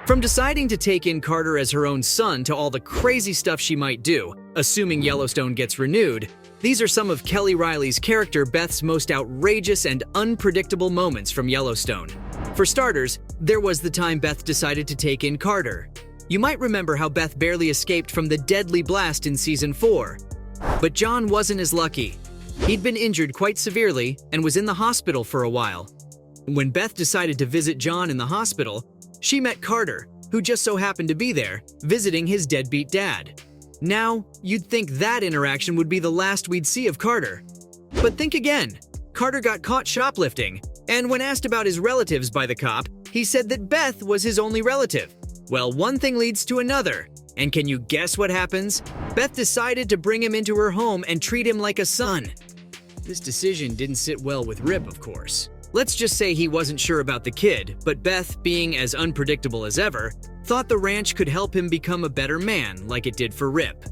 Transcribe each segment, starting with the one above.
From deciding to take in Carter as her own son to all the crazy stuff she might do, assuming Yellowstone gets renewed, these are some of Kelly Reilly's character Beth's most outrageous and unpredictable moments from Yellowstone. For starters, there was the time Beth decided to take in Carter. You might remember how Beth barely escaped from the deadly blast in Season 4. But John wasn't as lucky. He'd been injured quite severely and was in the hospital for a while. When Beth decided to visit John in the hospital, she met Carter, who just so happened to be there, visiting his deadbeat dad. Now, you'd think that interaction would be the last we'd see of Carter. But think again. Carter got caught shoplifting, and when asked about his relatives by the cop, he said that Beth was his only relative. Well, one thing leads to another, and can you guess what happens? Beth decided to bring him into her home and treat him like a son. This decision didn't sit well with Rip, of course. Let's just say he wasn't sure about the kid, but Beth, being as unpredictable as ever, thought the ranch could help him become a better man like it did for Rip.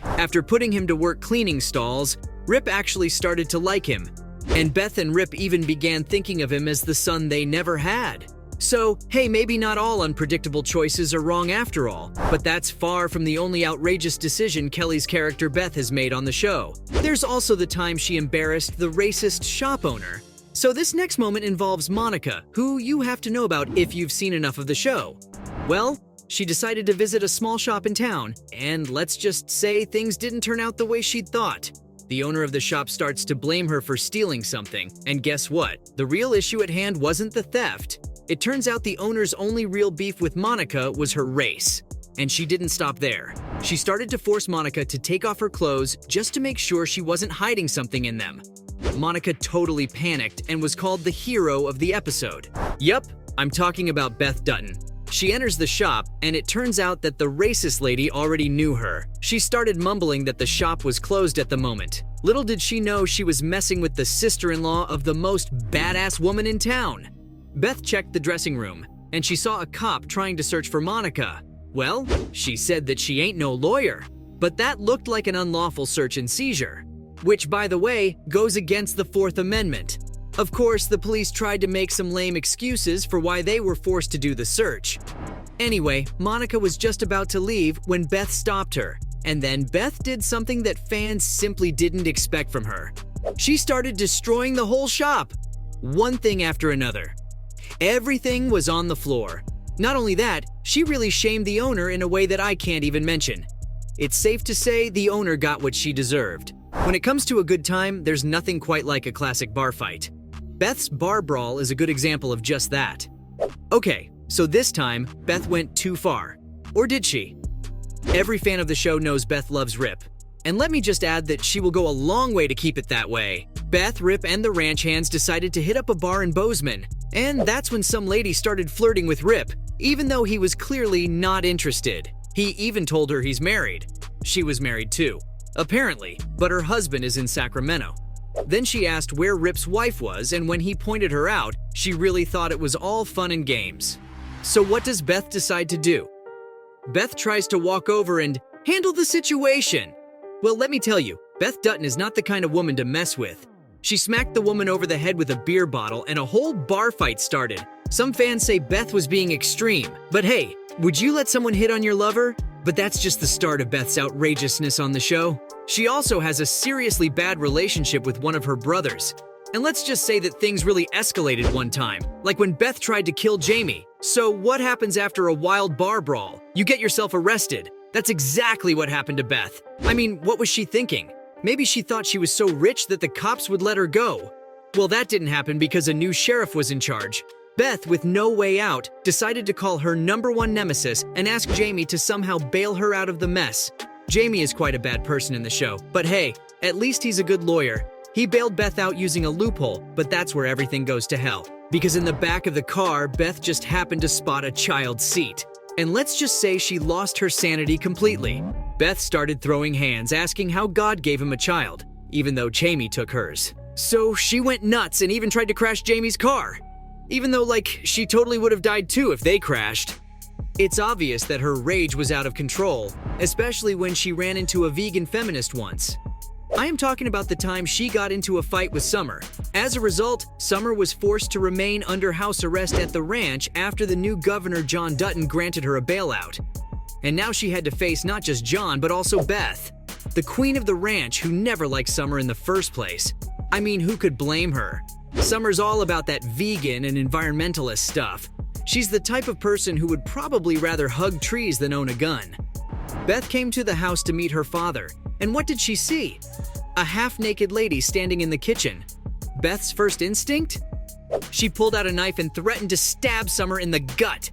After putting him to work cleaning stalls, Rip actually started to like him, and Beth and Rip even began thinking of him as the son they never had. So, hey, maybe not all unpredictable choices are wrong after all, but that's far from the only outrageous decision Kelly's character Beth has made on the show. There's also the time she embarrassed the racist shop owner. So this next moment involves Monica, who you have to know about if you've seen enough of the show. Well, she decided to visit a small shop in town, and let's just say things didn't turn out the way she'd thought. The owner of the shop starts to blame her for stealing something, and guess what? The real issue at hand wasn't the theft. It turns out the owner's only real beef with Monica was her race. And she didn't stop there. She started to force Monica to take off her clothes just to make sure she wasn't hiding something in them. Monica totally panicked and was called the hero of the episode. Yup, I'm talking about Beth Dutton. She enters the shop, and it turns out that the racist lady already knew her. She started mumbling that the shop was closed at the moment. Little did she know she was messing with the sister-in-law of the most badass woman in town. Beth checked the dressing room, and she saw a cop trying to search for Monica. Well, she said that she ain't no lawyer, but that looked like an unlawful search and seizure, which, by the way, goes against the Fourth Amendment. Of course, the police tried to make some lame excuses for why they were forced to do the search. Anyway, Monica was just about to leave when Beth stopped her, and then Beth did something that fans simply didn't expect from her. She started destroying the whole shop, one thing after another. Everything was on the floor. Not only that, she really shamed the owner in a way that I can't even mention. It's safe to say the owner got what she deserved. When it comes to a good time, there's nothing quite like a classic bar fight. Beth's bar brawl is a good example of just that. Okay, so this time, Beth went too far. Or did she? Every fan of the show knows Beth loves Rip. And let me just add that she will go a long way to keep it that way. Beth, Rip, and the ranch hands decided to hit up a bar in Bozeman. And that's when some lady started flirting with Rip, even though he was clearly not interested. He even told her he's married. She was married too, apparently, but her husband is in Sacramento. Then she asked where Rip's wife was, and when he pointed her out, she really thought it was all fun and games. So what does Beth decide to do? Beth tries to walk over and handle the situation. Well, let me tell you, Beth Dutton is not the kind of woman to mess with. She smacked the woman over the head with a beer bottle, and a whole bar fight started. Some fans say Beth was being extreme, but hey, would you let someone hit on your lover? But that's just the start of Beth's outrageousness on the show. She also has a seriously bad relationship with one of her brothers. And let's just say that things really escalated one time, like when Beth tried to kill Jamie. So what happens after a wild bar brawl? You get yourself arrested. That's exactly what happened to Beth. I mean, what was she thinking? Maybe she thought she was so rich that the cops would let her go. Well, that didn't happen because a new sheriff was in charge. Beth, with no way out, decided to call her #1 nemesis and ask Jamie to somehow bail her out of the mess. Jamie is quite a bad person in the show, but hey, at least he's a good lawyer. He bailed Beth out using a loophole, but that's where everything goes to hell. Because in the back of the car, Beth just happened to spot a child's seat. And let's just say she lost her sanity completely. Beth started throwing hands, asking how God gave him a child, even though Jamie took hers. So she went nuts and even tried to crash Jamie's car. Even though, she totally would have died too if they crashed. It's obvious that her rage was out of control, especially when she ran into a vegan feminist once. I am talking about the time she got into a fight with Summer. As a result, Summer was forced to remain under house arrest at the ranch after the new governor, John Dutton, granted her a bailout. And now she had to face not just John, but also Beth, the queen of the ranch who never liked Summer in the first place. I mean, who could blame her? Summer's all about that vegan and environmentalist stuff. She's the type of person who would probably rather hug trees than own a gun. Beth came to the house to meet her father, and what did she see? A half-naked lady standing in the kitchen. Beth's first instinct? She pulled out a knife and threatened to stab Summer in the gut.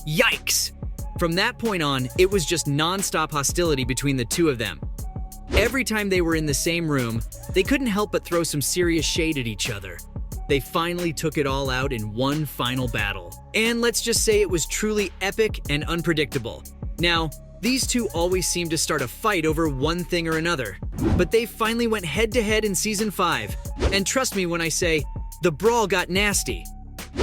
Yikes! From that point on, it was just non-stop hostility between the two of them. Every time they were in the same room, they couldn't help but throw some serious shade at each other. They finally took it all out in one final battle. And let's just say it was truly epic and unpredictable. Now, these two always seem to start a fight over one thing or another, but they finally went head-to-head in Season 5. And trust me when I say, the brawl got nasty.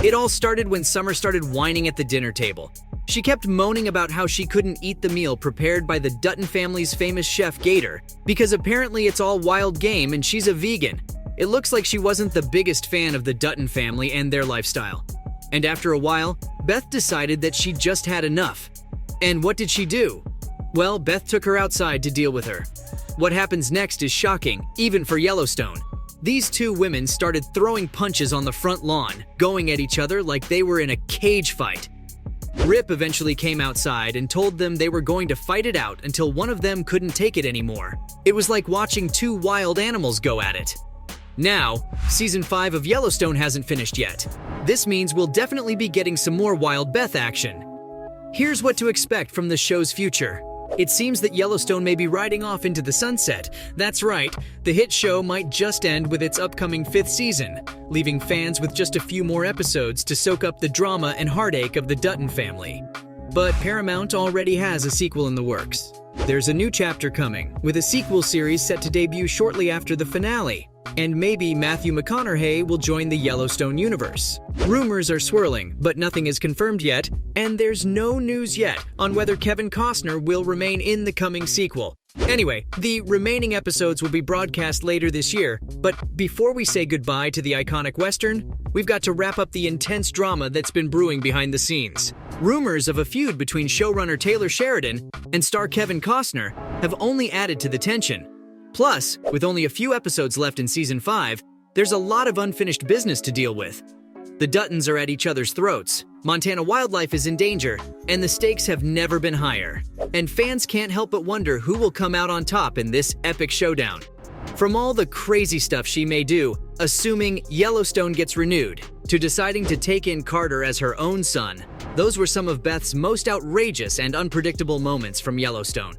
It all started when Summer started whining at the dinner table. She kept moaning about how she couldn't eat the meal prepared by the Dutton family's famous chef Gator, because apparently it's all wild game and she's a vegan. It looks like she wasn't the biggest fan of the Dutton family and their lifestyle. And after a while, Beth decided that she just had enough. And what did she do? Well, Beth took her outside to deal with her. What happens next is shocking, even for Yellowstone. These two women started throwing punches on the front lawn, going at each other like they were in a cage fight. Rip eventually came outside and told them they were going to fight it out until one of them couldn't take it anymore. It was like watching two wild animals go at it. Now, Season 5 of Yellowstone hasn't finished yet. This means we'll definitely be getting some more Wild Beth action. Here's what to expect from the show's future. It seems that Yellowstone may be riding off into the sunset. That's right, the hit show might just end with its upcoming 5th season, leaving fans with just a few more episodes to soak up the drama and heartache of the Dutton family. But Paramount already has a sequel in the works. There's a new chapter coming, with a sequel series set to debut shortly after the finale. And maybe Matthew McConaughey will join the Yellowstone universe. Rumors are swirling, but nothing is confirmed yet, and there's no news yet on whether Kevin Costner will remain in the coming sequel. Anyway, the remaining episodes will be broadcast later this year, but before we say goodbye to the iconic Western, we've got to wrap up the intense drama that's been brewing behind the scenes. Rumors of a feud between showrunner Taylor Sheridan and star Kevin Costner have only added to the tension. Plus, with only a few episodes left in Season 5, there's a lot of unfinished business to deal with. The Duttons are at each other's throats, Montana wildlife is in danger, and the stakes have never been higher. And fans can't help but wonder who will come out on top in this epic showdown. From all the crazy stuff she may do, assuming Yellowstone gets renewed, to deciding to take in Carter as her own son, those were some of Beth's most outrageous and unpredictable moments from Yellowstone.